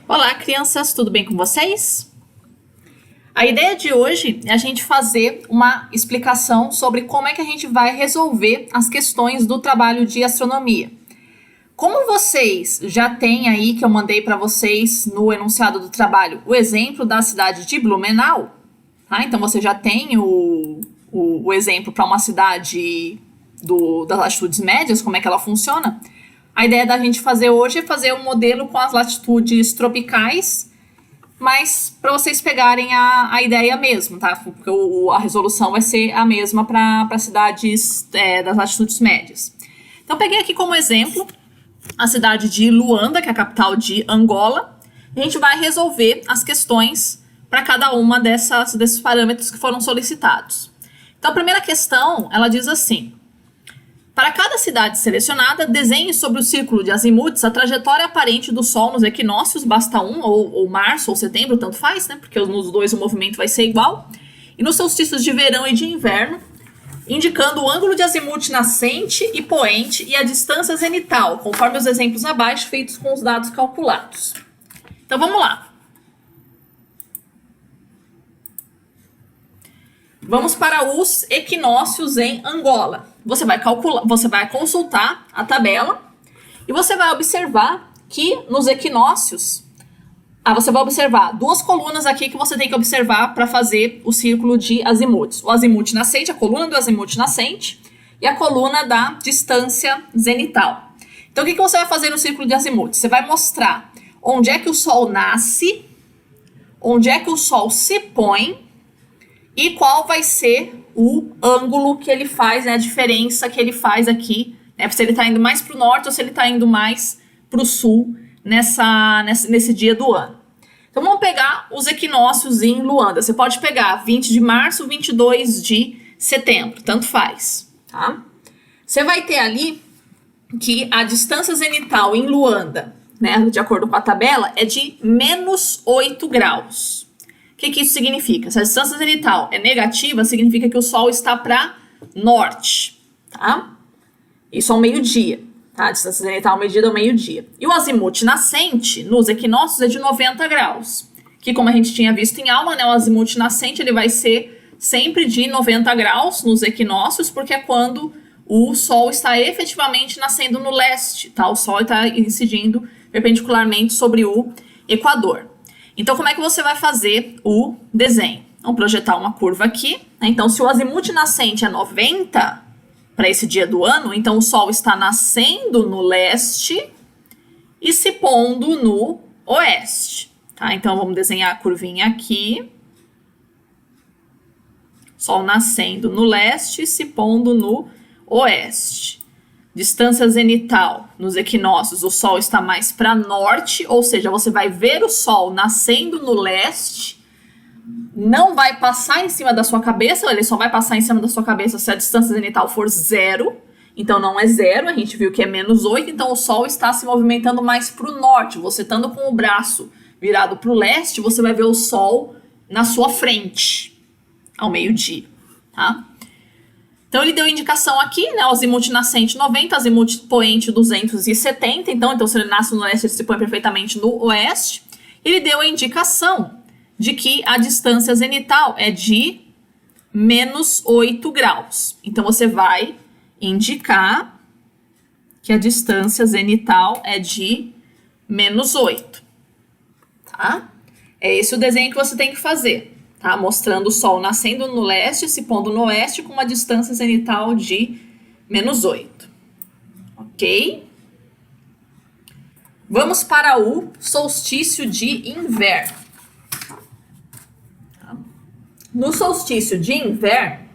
Olá, crianças, tudo bem com vocês? A ideia de hoje é a gente fazer uma explicação sobre como é que a gente vai resolver as questões do trabalho de astronomia. Como vocês já têm aí, que eu mandei para vocês no enunciado do trabalho, o exemplo da cidade de Blumenau, tá? Então você já tem o exemplo para uma cidade das latitudes médias, como é que ela funciona. A ideia da gente fazer hoje é fazer um modelo com as latitudes tropicais, mas para vocês pegarem a ideia mesmo, tá? Porque a resolução vai ser a mesma para cidades das latitudes médias. Então, peguei aqui como exemplo a cidade de Luanda, que é a capital de Angola. E a gente vai resolver as questões para cada uma desses parâmetros que foram solicitados. Então, a primeira questão, ela diz assim: para cada cidade selecionada, desenhe sobre o círculo de azimuts a trajetória aparente do Sol nos equinócios, basta ou março ou setembro, tanto faz, né? Porque nos dois o movimento vai ser igual. E nos solstícios de verão e de inverno, indicando o ângulo de azimute nascente e poente e a distância zenital, conforme os exemplos abaixo feitos com os dados calculados. Então vamos lá. Vamos para os equinócios em Angola. Você vai consultar a tabela e você vai observar que nos equinócios, você vai observar duas colunas aqui que você tem que observar para fazer o círculo de azimuts. O azimute nascente, a coluna do azimute nascente e a coluna da distância zenital. Então, o que você vai fazer no círculo de azimuts? Você vai mostrar onde é que o Sol nasce, onde é que o Sol se põe e qual vai ser o ângulo que ele faz, né, a diferença que ele faz aqui, né, se ele está indo mais para o norte ou se ele está indo mais para o sul nesse dia do ano. Então, vamos pegar os equinócios em Luanda. Você pode pegar 20 de março, 22 de setembro, tanto faz, tá? Você vai ter ali que a distância zenital em Luanda, né, de acordo com a tabela, é de menos 8 graus. O que isso significa? Se a distância zenital é negativa, significa que o Sol está para norte, tá? Isso ao meio-dia, tá? A distância zenital medida ao meio-dia. E o azimute nascente nos equinócios é de 90 graus, que como a gente tinha visto em aula, né, o azimute nascente ele vai ser sempre de 90 graus nos equinócios, porque é quando o Sol está efetivamente nascendo no leste, tá? O Sol está incidindo perpendicularmente sobre o Equador. Então, como é que você vai fazer o desenho? Vamos projetar uma curva aqui, né? Então, se o azimute nascente é 90 para esse dia do ano, então o Sol está nascendo no leste e se pondo no oeste, tá? Então, vamos desenhar a curvinha aqui. Sol nascendo no leste e se pondo no oeste. Distância zenital nos equinócios, o Sol está mais para norte, ou seja, você vai ver o Sol nascendo no leste, não vai passar em cima da sua cabeça, ele só vai passar em cima da sua cabeça se a distância zenital for 0, então não é 0, a gente viu que é menos 8, então o Sol está se movimentando mais para o norte, você estando com o braço virado para o leste, você vai ver o Sol na sua frente, ao meio-dia, tá? Então, ele deu indicação aqui, né, o azimute nascente 90, azimute poente 270, então se ele nasce no leste, ele se põe perfeitamente no oeste. Ele deu a indicação de que a distância zenital é de menos 8 graus. Então, você vai indicar que a distância zenital é de menos 8, tá? É esse o desenho que você tem que fazer. Tá? Mostrando o Sol nascendo no leste, se pondo no oeste com uma distância zenital de menos 8. Ok? Vamos para o solstício de inverno. No solstício de inverno,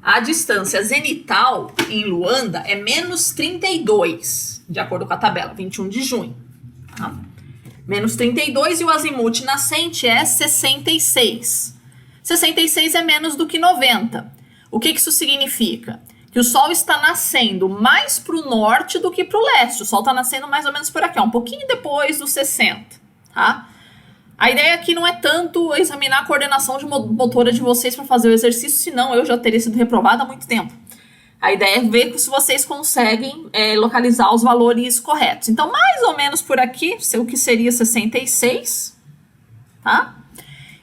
a distância zenital em Luanda é menos 32, de acordo com a tabela, 21 de junho. Tá? Menos 32 e o azimute nascente é 66. 66 é menos do que 90. O que isso significa? Que o Sol está nascendo mais para o norte do que para o leste. O Sol está nascendo mais ou menos por aqui, um pouquinho depois dos 60. Tá? A ideia aqui não é tanto examinar a coordenação de motora de vocês para fazer o exercício, senão eu já teria sido reprovada há muito tempo. A ideia é ver se vocês conseguem localizar os valores corretos. Então, mais ou menos por aqui, o que seria 66, tá?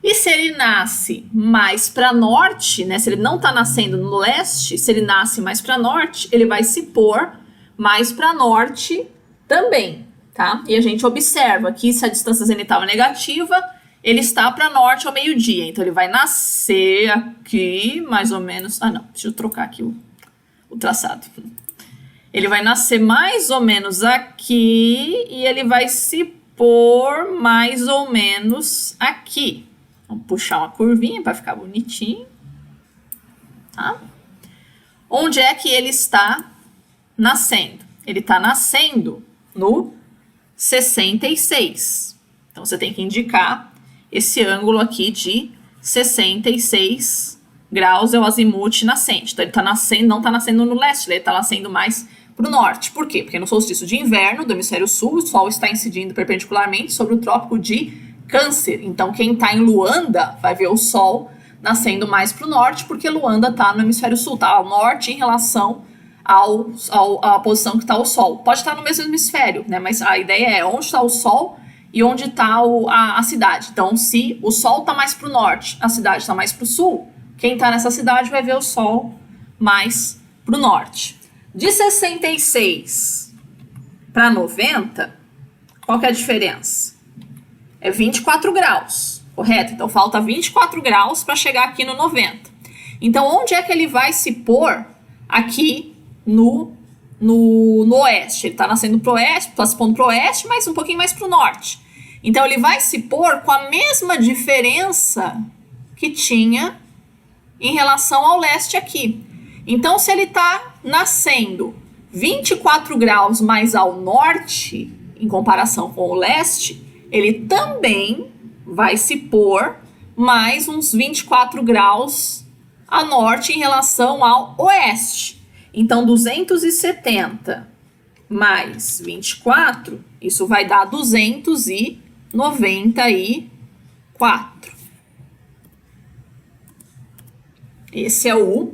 E se ele nasce mais para norte, né? Se ele não está nascendo no leste, se ele nasce mais para norte, ele vai se pôr mais para norte também, tá? E a gente observa que se a distância zenital é negativa, ele está para norte ao meio-dia. Então, ele vai nascer aqui, mais ou menos... Ah, não. Deixa eu trocar aqui o traçado. Ele vai nascer mais ou menos aqui e ele vai se pôr mais ou menos aqui. Vamos puxar uma curvinha para ficar bonitinho. Tá? Onde é que ele está nascendo? Ele está nascendo no 66. Então, você tem que indicar esse ângulo aqui de 66 graus é o azimuth nascente. Então, ele está nascendo, não está nascendo no leste, ele está nascendo mais para o norte. Por quê? Porque no solstício de inverno do hemisfério sul, o Sol está incidindo perpendicularmente sobre o trópico de Câncer. Então, quem está em Luanda vai ver o Sol nascendo mais para o norte, porque Luanda está no hemisfério sul, tá? Ao norte em relação à posição que está o Sol. Pode estar no mesmo hemisfério, né? Mas a ideia é onde está o Sol e onde está a cidade. Então, se o Sol está mais para o norte, a cidade está mais para o sul, quem está nessa cidade vai ver o Sol mais para o norte. De 66 para 90, qual que é a diferença? É 24 graus, correto? Então, falta 24 graus para chegar aqui no 90. Então, onde é que ele vai se pôr aqui no oeste? Ele está nascendo para o oeste, está se pondo para o oeste, mas um pouquinho mais para o norte. Então, ele vai se pôr com a mesma diferença que tinha em relação ao leste aqui. Então, se ele está nascendo 24 graus mais ao norte, em comparação com o leste, ele também vai se pôr mais uns 24 graus a norte em relação ao oeste. Então, 270 mais 24, isso vai dar 294. Esse é o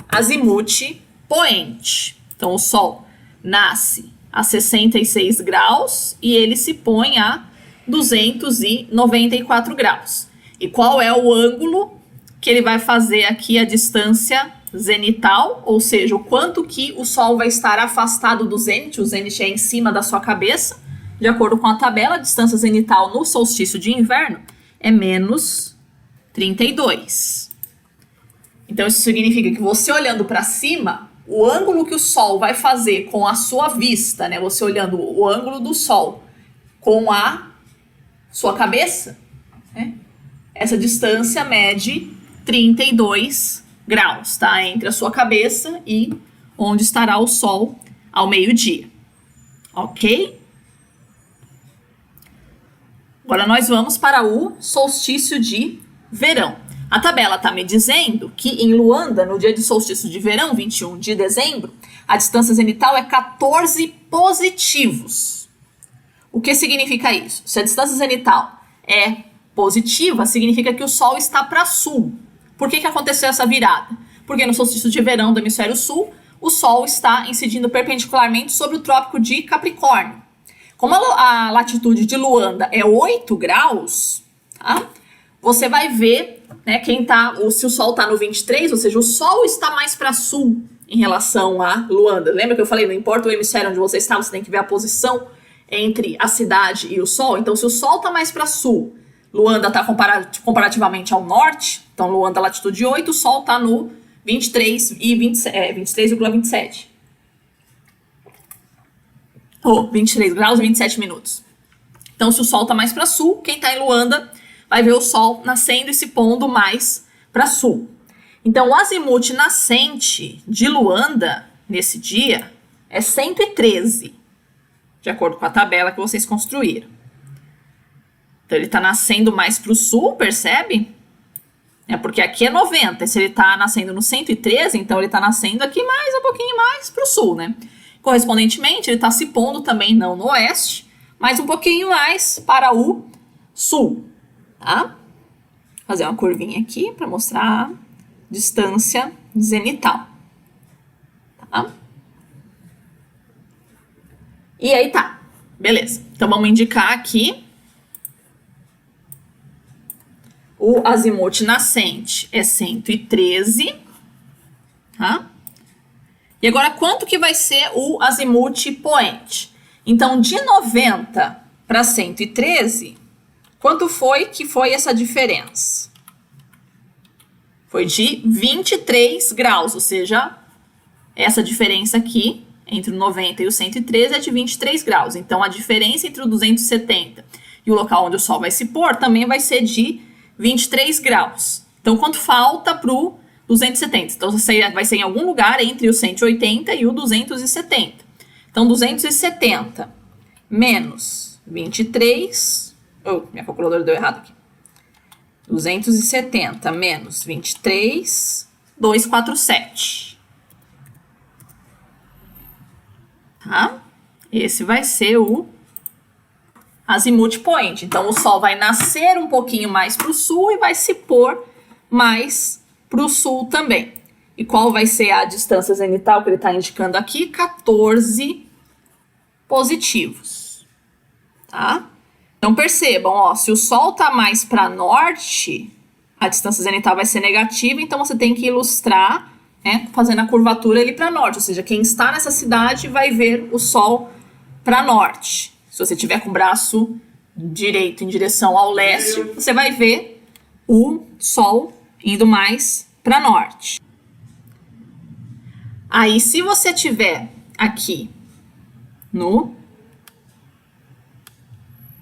azimuth poente. Então, o Sol nasce a 66 graus e ele se põe a 294 graus. E qual é o ângulo que ele vai fazer aqui a distância zenital? Ou seja, o quanto que o Sol vai estar afastado do zênite. O zênite é em cima da sua cabeça. De acordo com a tabela, a distância zenital no solstício de inverno é menos 32. Então, isso significa que você olhando para cima, o ângulo que o Sol vai fazer com a sua vista, né? Você olhando o ângulo do Sol com a sua cabeça, né? Essa distância mede 32 graus, tá? Entre a sua cabeça e onde estará o Sol ao meio-dia. Ok? Agora nós vamos para o solstício de verão. A tabela está me dizendo que em Luanda, no dia de solstício de verão, 21 de dezembro, a distância zenital é 14 positivos. O que significa isso? Se a distância zenital é positiva, significa que o Sol está para sul. Por que aconteceu essa virada? Porque no solstício de verão do hemisfério sul, o Sol está incidindo perpendicularmente sobre o trópico de Capricórnio. Como a latitude de Luanda é 8 graus, tá? Você vai ver, né, se o Sol está no 23, ou seja, o Sol está mais para sul em relação a Luanda. Lembra que eu falei, não importa o hemisfério onde você está, você tem que ver a posição entre a cidade e o Sol. Então, se o Sol está mais para sul, Luanda está comparativamente ao norte, então Luanda latitude 8, o Sol está no 23,27. 23 graus e 27 minutos. Então, se o Sol está mais para sul, quem está em Luanda vai ver o Sol nascendo e se pondo mais para sul. Então, o azimuth nascente de Luanda, nesse dia, é 113, de acordo com a tabela que vocês construíram. Então, ele está nascendo mais para o sul, percebe? Porque aqui é 90, se ele está nascendo no 113, então ele está nascendo aqui mais um pouquinho mais para o sul, né? Correspondentemente, ele está se pondo também não no oeste, mas um pouquinho mais para o sul, tá? Vou fazer uma curvinha aqui para mostrar a distância zenital. Tá? E aí tá, beleza. Então vamos indicar aqui. O azimuth nascente é 113, tá? E agora, quanto que vai ser o azimuth poente? Então, de 90 para 113, quanto foi essa diferença? Foi de 23 graus, ou seja, essa diferença aqui, entre o 90 e o 113, é de 23 graus. Então, a diferença entre o 270 e o local onde o Sol vai se pôr também vai ser de 23 graus. Então, quanto falta para o 270? Então, vai ser em algum lugar entre o 180 e o 270. Então, 270 menos 23... minha calculadora deu errado aqui. 270 menos 23, 247. Tá? Esse vai ser o azimuth point. Então, o Sol vai nascer um pouquinho mais para o sul e vai se pôr mais para o sul também. E qual vai ser a distância zenital que ele está indicando aqui? 14 positivos. Tá? Então, percebam, ó, se o Sol está mais para norte, a distância zenital vai ser negativa, então você tem que ilustrar, né, fazendo a curvatura ali para norte. Ou seja, quem está nessa cidade vai ver o Sol para norte. Se você tiver com o braço direito em direção ao leste, você vai ver o Sol indo mais para norte. Aí, se você tiver aqui no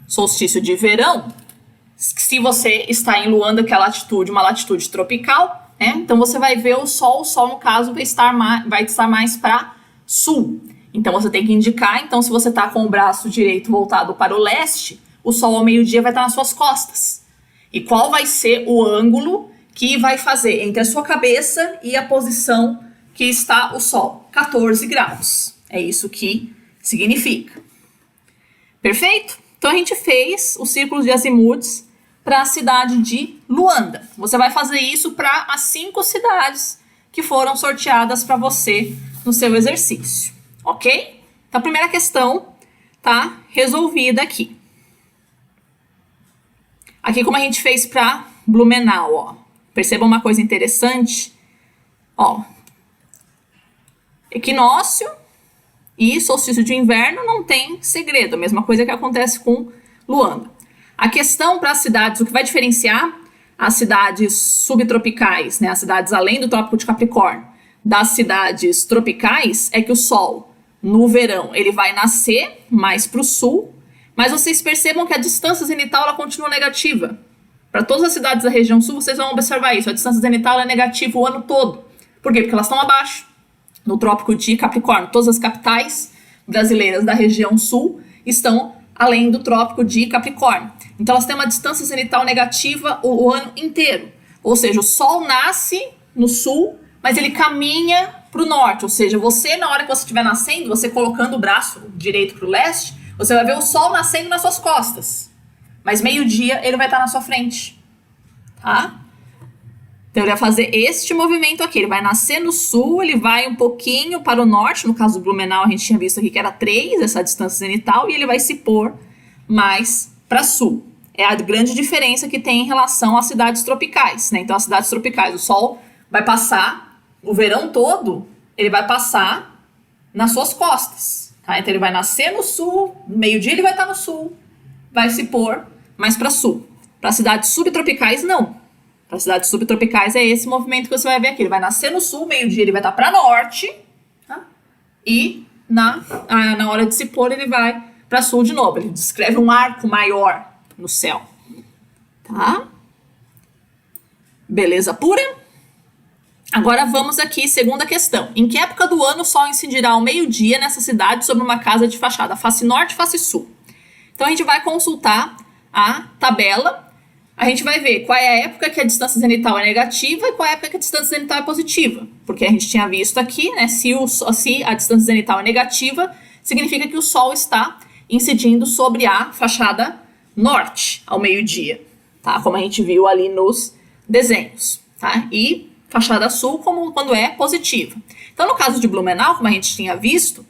solstício de verão, se você está em Luanda, que é uma latitude tropical, né? Então você vai ver o Sol no caso vai estar mais para sul. Então você tem que indicar, então se você está com o braço direito voltado para o leste, o Sol ao meio-dia vai estar nas suas costas. E qual vai ser o ângulo que vai fazer entre a sua cabeça e a posição que está o Sol? 14 graus. É isso que significa. Perfeito? Então a gente fez os círculos de azimuths para a cidade de Luanda. Você vai fazer isso para as 5 cidades que foram sorteadas para você no seu exercício, ok? Então a primeira questão tá resolvida aqui. Aqui como a gente fez para Blumenau, ó. Perceba uma coisa interessante, ó. Equinócio e solstício de inverno não tem segredo, a mesma coisa que acontece com Luanda. A questão para as cidades, o que vai diferenciar as cidades subtropicais, né, as cidades além do Trópico de Capricórnio, das cidades tropicais, é que o Sol, no verão, ele vai nascer mais para o sul, mas vocês percebam que a distância zenital ela continua negativa. Para todas as cidades da região sul, vocês vão observar isso, a distância zenital é negativa o ano todo. Por quê? Porque elas estão abaixo. No Trópico de Capricórnio, todas as capitais brasileiras da região sul estão além do Trópico de Capricórnio. Então, elas têm uma distância zenital negativa o ano inteiro. Ou seja, o Sol nasce no sul, mas ele caminha para o norte. Ou seja, você, na hora que você estiver nascendo, você colocando o braço direito para o leste, você vai ver o Sol nascendo nas suas costas. Mas meio-dia ele vai estar na sua frente. Tá? Então, ele vai fazer este movimento aqui. Ele vai nascer no sul, ele vai um pouquinho para o norte. No caso do Blumenau, a gente tinha visto aqui que era 3, essa distância zenital. E ele vai se pôr mais para sul. É a grande diferença que tem em relação às cidades tropicais, né? Então, as cidades tropicais, o Sol vai passar o verão todo, ele vai passar nas suas costas. Tá? Então, ele vai nascer no sul, meio-dia ele vai estar no sul, vai se pôr mais para sul. Para cidades subtropicais, não. Para cidades subtropicais é esse movimento que você vai ver aqui. Ele vai nascer no sul, meio-dia ele vai estar para norte, tá? E na hora de se pôr ele vai para sul de novo. Ele descreve um arco maior no céu. Tá? Beleza pura? Agora vamos aqui, segunda questão. Em que época do ano o Sol incidirá ao meio-dia nessa cidade sobre uma casa de fachada face norte e face sul? Então a gente vai consultar a tabela. A gente vai ver qual é a época que a distância zenital é negativa e qual é a época que a distância zenital é positiva. Porque a gente tinha visto aqui, né, se a distância zenital é negativa, significa que o Sol está incidindo sobre a fachada norte ao meio-dia, tá? Como a gente viu ali nos desenhos, tá? E fachada sul como quando é positiva. Então, no caso de Blumenau, como a gente tinha visto,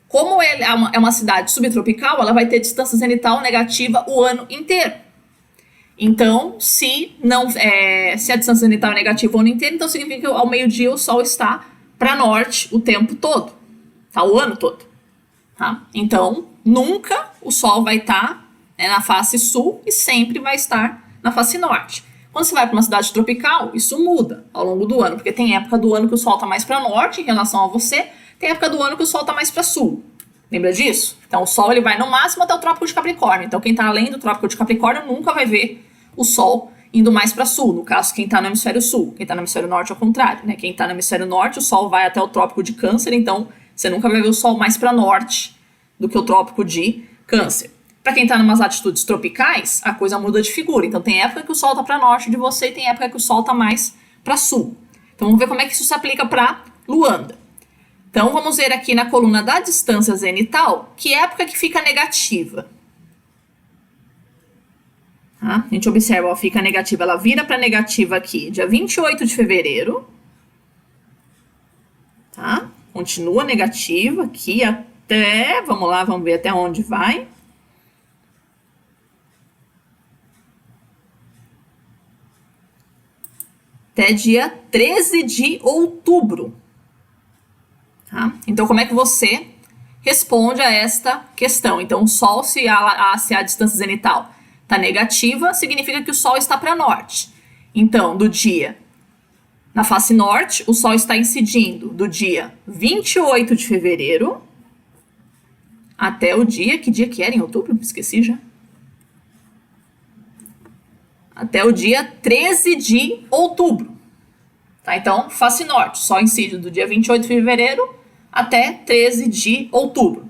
como ele é uma cidade subtropical, ela vai ter distância zenital negativa o ano inteiro. Então, se a distância zenital é negativa o ano inteiro, então significa que ao meio-dia o Sol está para norte o tempo todo, tá? O ano todo. Tá? Então, nunca o Sol vai estar na face sul e sempre vai estar na face norte. Quando você vai para uma cidade tropical, isso muda ao longo do ano, porque tem época do ano que o Sol está mais para norte em relação a você, tem época do ano que o Sol está mais para sul. Lembra disso? Então, o Sol ele vai no máximo até o Trópico de Capricórnio. Então, quem está além do Trópico de Capricórnio nunca vai ver o Sol indo mais para sul. No caso, quem está no hemisfério sul. Quem está no hemisfério norte, ao contrário. Né? Quem está no hemisfério norte, o Sol vai até o Trópico de Câncer. Então, você nunca vai ver o Sol mais para norte do que o Trópico de Câncer. Para quem está em umas latitudes tropicais, a coisa muda de figura. Então, tem época que o Sol está para norte de você e tem época que o Sol está mais para sul. Então, vamos ver como é que isso se aplica para Luanda. Então, vamos ver aqui na coluna da distância zenital, que época que fica negativa. Tá? A gente observa, ó, fica negativa, ela vira para negativa aqui, dia 28 de fevereiro. Tá? Continua negativa aqui até, vamos lá, vamos ver até onde vai. Até dia 13 de outubro. Tá? Então, como é que você responde a esta questão? Então, o Sol, se a distância zenital está negativa, significa que o Sol está para norte. Então, na face norte, o Sol está incidindo do dia 28 de fevereiro até o dia... Que dia que era em outubro? Esqueci já. Até o dia 13 de outubro. Tá? Então, face norte, Sol incide do dia 28 de fevereiro até 13 de outubro.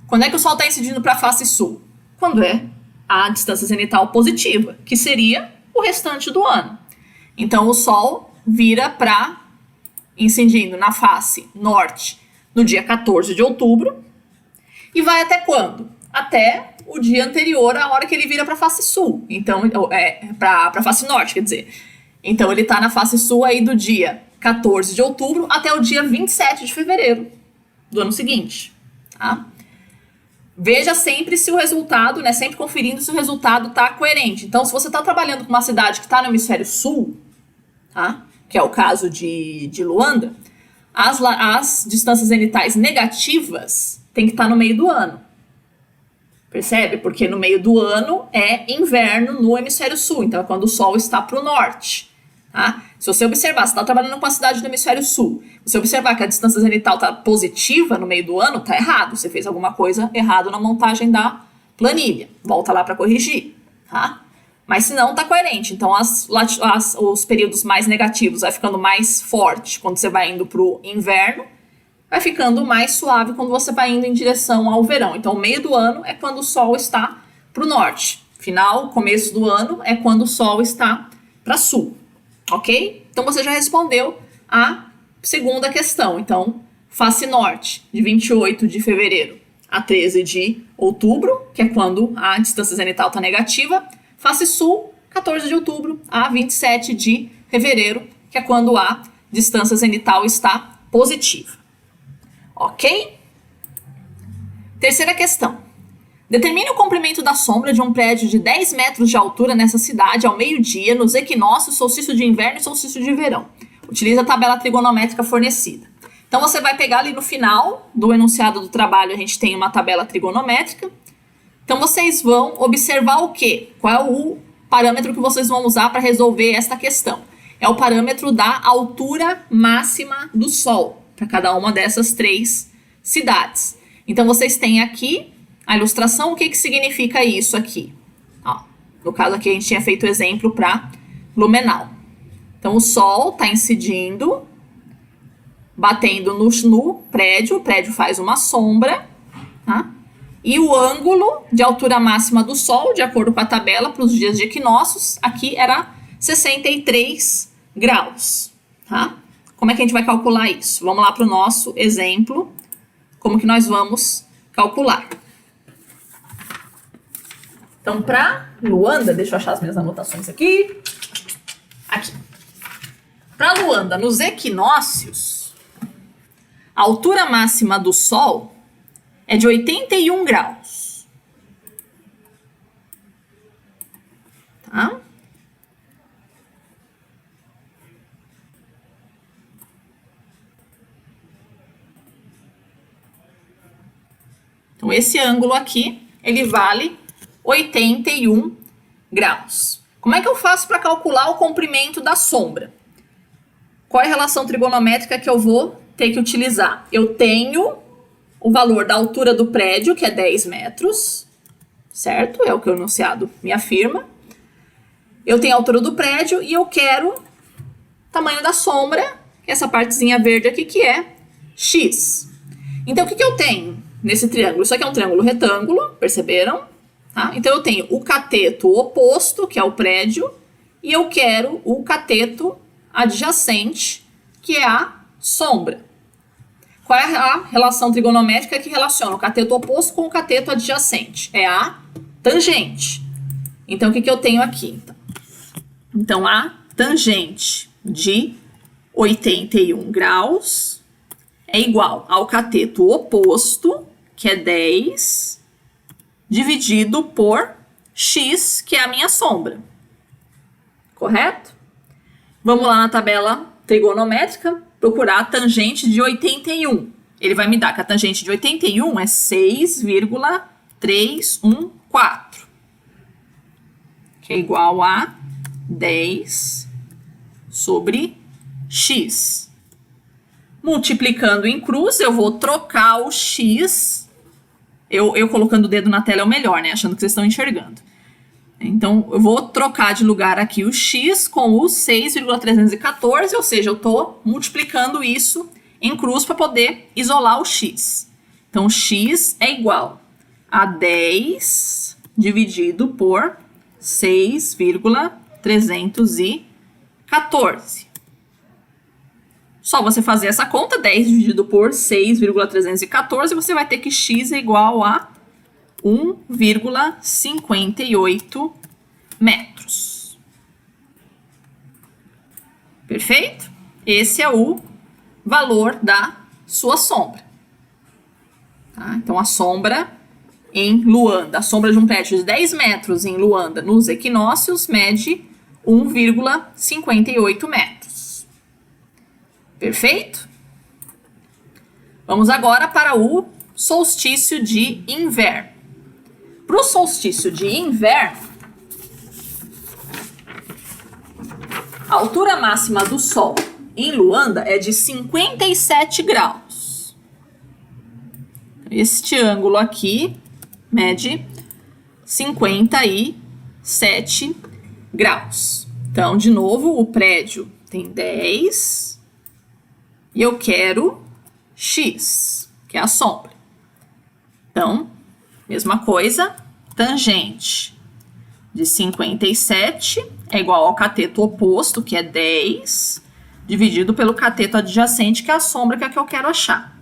Quando é que o Sol está incidindo para a face sul? Quando é a distância zenital positiva, que seria o restante do ano. Então, o Sol vira para incidindo na face norte no dia 14 de outubro e vai até quando? Até o dia anterior à hora que ele vira para a face sul. Então, para a face norte, quer dizer. Então, ele está na face sul aí do dia 14 de outubro até o dia 27 de fevereiro do ano seguinte. Tá? Veja sempre se o resultado, né, sempre conferindo se o resultado está coerente. Então, se você está trabalhando com uma cidade que está no hemisfério sul, tá, que é o caso de Luanda, as distâncias zenitais negativas têm que estar no meio do ano. Percebe? Porque no meio do ano é inverno no hemisfério sul, então é quando o Sol está para o norte. Tá? Se você observar, você está trabalhando com uma cidade do hemisfério sul, se você observar que a distância zenital está positiva no meio do ano, está errado. Você fez alguma coisa errada na montagem da planilha. Volta lá para corrigir. Tá? Mas se não, está coerente. Então, os períodos mais negativos vai ficando mais forte quando você vai indo para o inverno, vai ficando mais suave quando você vai indo em direção ao verão. Então, o meio do ano é quando o Sol está para o norte. Final, começo do ano é quando o Sol está para sul. Ok? Então, você já respondeu a segunda questão. Então, face norte, de 28 de fevereiro a 13 de outubro, que é quando a distância zenital está negativa. Face sul, 14 de outubro a 27 de fevereiro, que é quando a distância zenital está positiva. Ok? Terceira questão. Determine o comprimento da sombra de um prédio de 10 metros de altura nessa cidade ao meio-dia, nos equinócios, solstício de inverno e solstício de verão. Utilize a tabela trigonométrica fornecida. Então, você vai pegar ali no final do enunciado do trabalho, a gente tem uma tabela trigonométrica. Então, vocês vão observar o quê? Qual é o parâmetro que vocês vão usar para resolver esta questão? É o parâmetro da altura máxima do Sol, para cada uma dessas três cidades. Então, vocês têm aqui a ilustração. O que significa isso aqui? Ó, no caso aqui, a gente tinha feito exemplo para Blumenau. Então, o Sol está incidindo, batendo no prédio, o prédio faz uma sombra, tá? E o ângulo de altura máxima do Sol, de acordo com a tabela, para os dias de equinócios, aqui era 63 graus, tá? Como é que a gente vai calcular isso? Vamos lá para o nosso exemplo, como que nós vamos calcular. Então, para Luanda, deixa eu achar as minhas anotações aqui. Aqui. Para Luanda, nos equinócios, A altura máxima do Sol é de 81 graus. Tá? Então, esse ângulo aqui, ele vale 81 graus. Como é que eu faço para calcular o comprimento da sombra? Qual é a relação trigonométrica que eu vou ter que utilizar? Eu tenho o valor da altura do prédio, que é 10 metros, certo? É o que o enunciado me afirma. Eu tenho a altura do prédio e eu quero o tamanho da sombra, essa partezinha verde aqui, que é x. Então, o que eu tenho nesse triângulo? Isso aqui é um triângulo retângulo, perceberam? Tá? Então, eu tenho o cateto oposto, que é o prédio, e eu quero o cateto adjacente, que é a sombra. Qual é a relação trigonométrica que relaciona o cateto oposto com o cateto adjacente? É a tangente. Então, o que eu tenho aqui? Então, a tangente de 81 graus é igual ao cateto oposto, que é 10, dividido por x, que é a minha sombra. Correto? Vamos lá na tabela trigonométrica, procurar a tangente de 81. Ele vai me dar que a tangente de 81 é 6,314, que é igual a 10 sobre x. Multiplicando em cruz, eu vou trocar o x. Eu colocando o dedo na tela é o melhor, né? Achando que vocês estão enxergando. Então, eu vou trocar de lugar aqui o x com o 6,314, ou seja, eu estou multiplicando isso em cruz para poder isolar o x. Então, x é igual a 10 dividido por 6,314. Só você fazer essa conta, 10 dividido por 6,314, você vai ter que x é igual a 1,58 metros. Perfeito? Esse é o valor da sua sombra. Tá? Então, a sombra em Luanda, a sombra de um prédio de 10 metros em Luanda, nos equinócios, mede 1,58 metros. Perfeito? Vamos agora para o solstício de inverno. Para o solstício de inverno, a altura máxima do Sol em Luanda é de 57 graus. Este ângulo aqui mede 57 graus. Então, de novo, o prédio tem 10 e eu quero x, que é a sombra. Então, mesma coisa, tangente de 57 é igual ao cateto oposto, que é 10, dividido pelo cateto adjacente, que é a sombra, que é a que eu quero achar.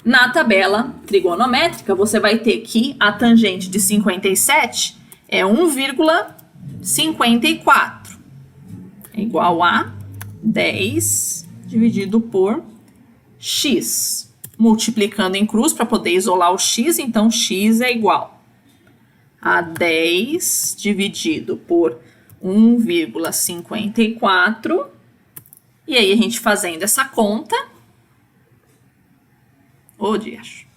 Na tabela trigonométrica, você vai ter que a tangente de 57 é 1,54. É igual a 10 dividido por x. Multiplicando em cruz para poder isolar o x, então x é igual a 10 dividido por 1,54. E aí, a gente fazendo essa conta... Ô, diacho.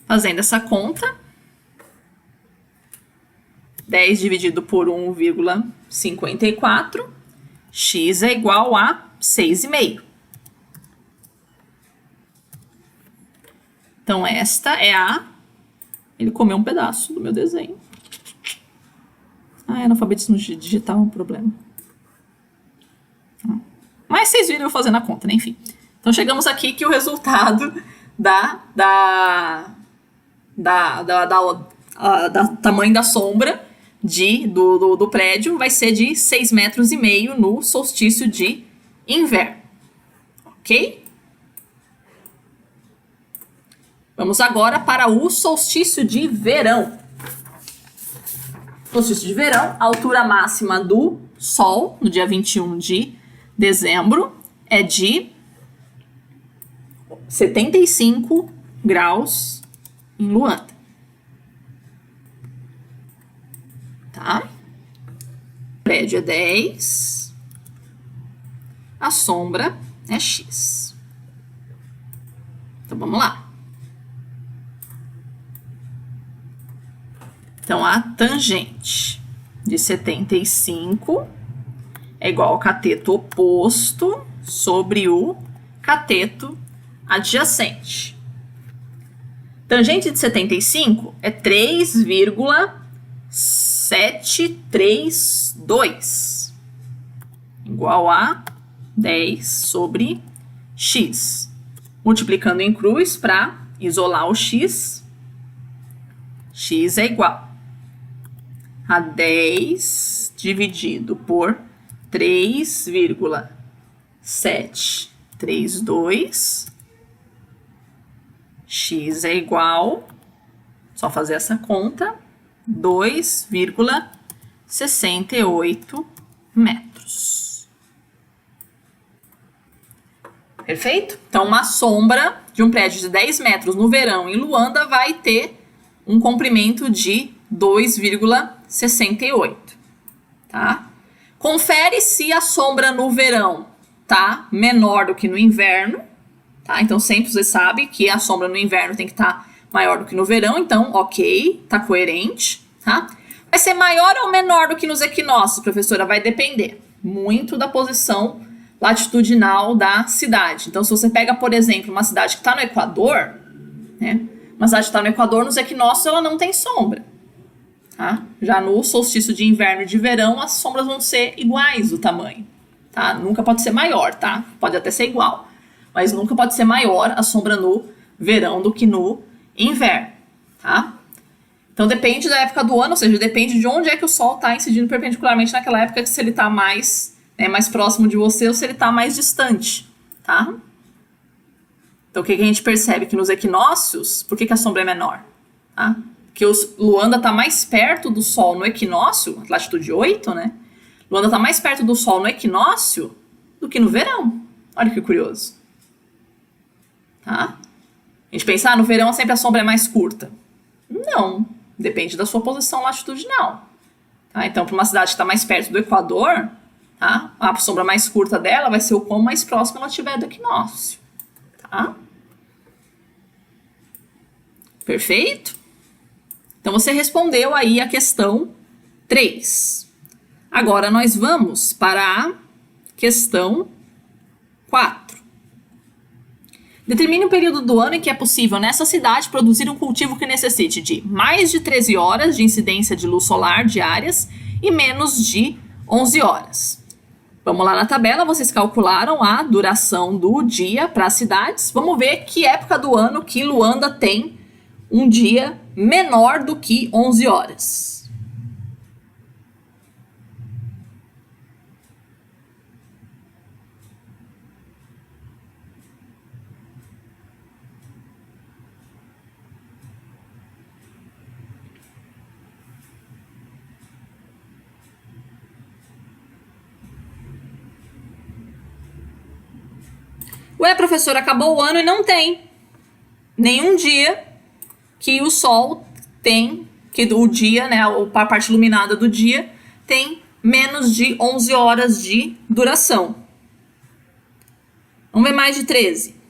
Fazendo essa conta, 10 dividido por 1,54, x é igual a 6,5. Então, esta é a... Ele comeu um pedaço do meu desenho. Ah, analfabetismo digital é um problema. Mas vocês viram eu fazendo a conta, né? Enfim. Então, chegamos aqui que o resultado da tamanho da sombra do prédio vai ser de 6,5 metros no solstício de inverno. Ok? Vamos agora para o solstício de verão. Solstício de verão, a altura máxima do Sol, no dia 21 de dezembro, é de 75 graus em Luanda. Tá? O prédio é 10. A sombra é X. Então, vamos lá. Então, a tangente de 75 é igual ao cateto oposto sobre o cateto adjacente. Tangente de 75 é 3,732, igual a 10 sobre x. Multiplicando em cruz para isolar o x, x é igual a 10 dividido por 3,732. X é igual, só fazer essa conta, 2,68 metros. Perfeito? Então, uma sombra de um prédio de 10 metros no verão em Luanda vai ter um comprimento de 2,68, tá? Confere se a sombra no verão tá menor do que no inverno, tá? Então, sempre você sabe que a sombra no inverno tem que estar maior do que no verão, então, ok, tá coerente, tá? Vai ser maior ou menor do que nos equinócios, professora? Vai depender muito da posição latitudinal da cidade. Então, se você pega, por exemplo, uma cidade que está no Equador, né? Uma cidade que está no Equador, nos equinócios, ela não tem sombra. Tá? Já no solstício de inverno e de verão, as sombras vão ser iguais o tamanho. Tá? Nunca pode ser maior, tá? Pode até ser igual, mas nunca pode ser maior a sombra no verão do que no inverno. Tá? Então depende da época do ano, ou seja, depende de onde é que o Sol está incidindo perpendicularmente naquela época, se ele está mais, mais próximo de você ou se ele está mais distante. Tá? Então o que a gente percebe? Que nos equinócios, por que a sombra é menor? Tá? Porque Luanda está mais perto do Sol no equinócio, latitude 8, né? Luanda está mais perto do Sol no equinócio do que no verão. Olha que curioso. Tá? A gente pensa, no verão sempre a sombra é mais curta. Não, depende da sua posição latitudinal. Tá? Então, para uma cidade que está mais perto do Equador, tá? A sombra mais curta dela vai ser o quão mais próximo ela estiver do equinócio. Tá? Perfeito? Então, você respondeu aí a questão 3. Agora, nós vamos para a questão 4. Determine o período do ano em que é possível, nessa cidade, produzir um cultivo que necessite de mais de 13 horas de incidência de luz solar diárias e menos de 11 horas. Vamos lá na tabela, vocês calcularam a duração do dia para as cidades. Vamos ver que época do ano que Luanda tem um dia menor do que 11 horas. Ué, professor, acabou o ano e não tem nenhum dia que o Sol tem, que o dia, né, a parte iluminada do dia, tem menos de 11 horas de duração. Vamos ver mais de 13.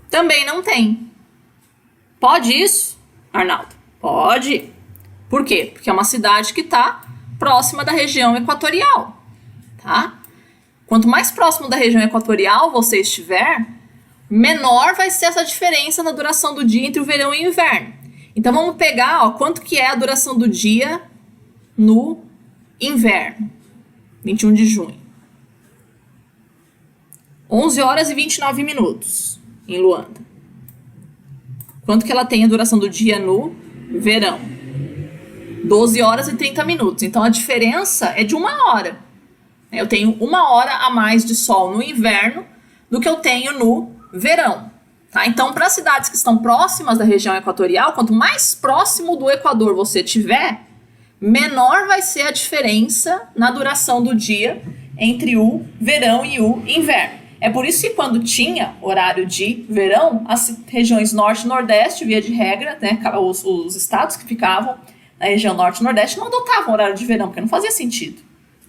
Também não tem. Pode isso, Arnaldo? Pode. Por quê? Porque é uma cidade que está próxima da região equatorial, tá? Quanto mais próximo da região equatorial você estiver, menor vai ser essa diferença na duração do dia entre o verão e o inverno. Então vamos pegar, quanto que é a duração do dia no inverno, 21 de junho. 11 horas e 29 minutos em Luanda. Quanto que ela tem a duração do dia no verão? 12 horas e 30 minutos. Então, a diferença é de 1 hora. Eu tenho 1 hora a mais de sol no inverno do que eu tenho no verão. Tá? Então, para cidades que estão próximas da região equatorial, quanto mais próximo do Equador você tiver, menor vai ser a diferença na duração do dia entre o verão e o inverno. É por isso que quando tinha horário de verão, as regiões norte e nordeste, via de regra, né, os estados que ficavam na região norte e nordeste não adotavam horário de verão, porque não fazia sentido.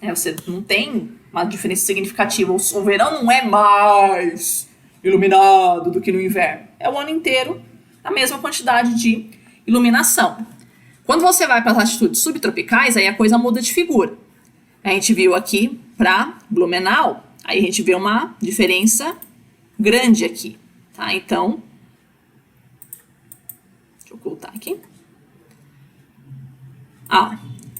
Você não tem uma diferença significativa. O verão não é mais iluminado do que no inverno. É o ano inteiro a mesma quantidade de iluminação. Quando você vai para as latitudes subtropicais, aí a coisa muda de figura. A gente viu aqui para Blumenau, aí a gente vê uma diferença grande aqui, tá? Então, deixa eu ocultar aqui.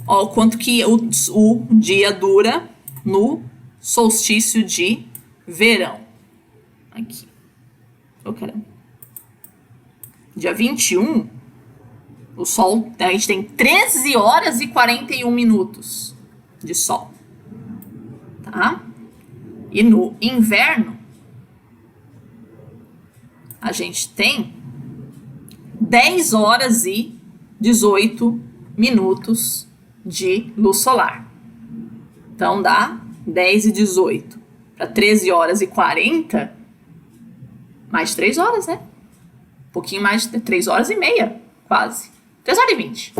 Ó, o quanto que o dia dura no solstício de verão. Aqui. Caramba. Dia 21, o sol, a gente tem 13 horas e 41 minutos de sol. Tá? E no inverno, a gente tem 10 horas e 18 minutos de luz solar. Então, dá 10 e 18 para 13 horas e 40, mais de 3 horas, né? Um pouquinho mais de 3 horas e meia, quase. 3 horas e 20.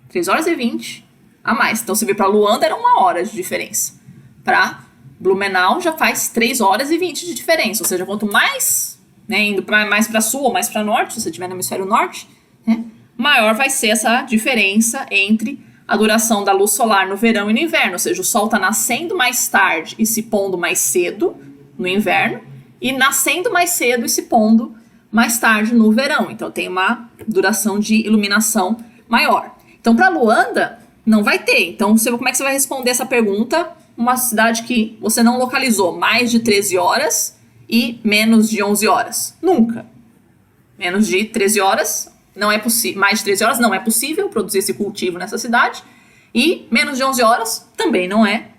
3 horas e 20 a mais. Então, se vir para Luanda, era 1 hora de diferença. Para Blumenau, já faz 3 horas e 20 de diferença. Ou seja, quanto mais, né, indo mais para sul ou mais para norte, se você estiver no hemisfério norte, né, maior vai ser essa diferença entre a duração da luz solar no verão e no inverno. Ou seja, o sol está nascendo mais tarde e se pondo mais cedo no inverno, e nascendo mais cedo e se pondo mais tarde no verão. Então, tem uma duração de iluminação maior. Então, para Luanda, não vai ter. Então, como é que você vai responder essa pergunta? Uma cidade que você não localizou mais de 13 horas e menos de 11 horas. Nunca. Menos de 13 horas não é possível. Mais de 13 horas não é possível produzir esse cultivo nessa cidade. E menos de 11 horas também não é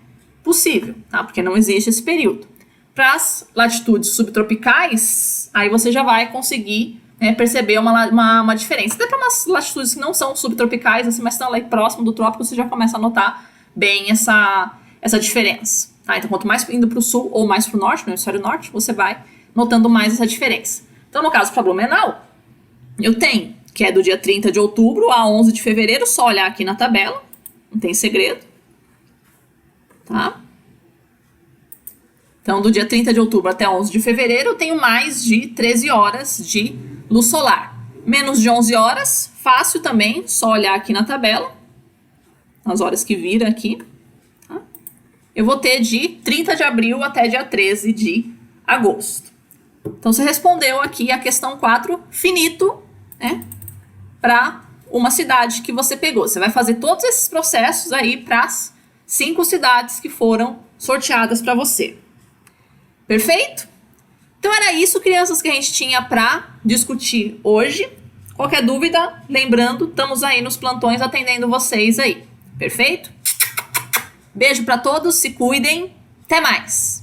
possível, tá? Porque não existe esse período. Para as latitudes subtropicais, aí você já vai conseguir, né, perceber uma diferença. Até para umas latitudes que não são subtropicais, assim, mas estão lá próximo do trópico, você já começa a notar bem essa diferença. Tá? Então, quanto mais indo para o sul ou mais para o norte, no hemisfério norte, você vai notando mais essa diferença. Então, no caso para Blumenau, eu tenho, que é do dia 30 de outubro a 11 de fevereiro, só olhar aqui na tabela, não tem segredo. Tá? Então, do dia 30 de outubro até 11 de fevereiro, eu tenho mais de 13 horas de luz solar. Menos de 11 horas, fácil também, só olhar aqui na tabela, as horas que vira aqui. Tá? Eu vou ter de 30 de abril até dia 13 de agosto. Então, você respondeu aqui a questão 4, finito, né, para uma cidade que você pegou. Você vai fazer todos esses processos aí para as 5 cidades que foram sorteadas para você. Perfeito? Então era isso, crianças, que a gente tinha para discutir hoje. Qualquer dúvida, lembrando, estamos aí nos plantões atendendo vocês aí. Perfeito? Beijo para todos, se cuidem. Até mais!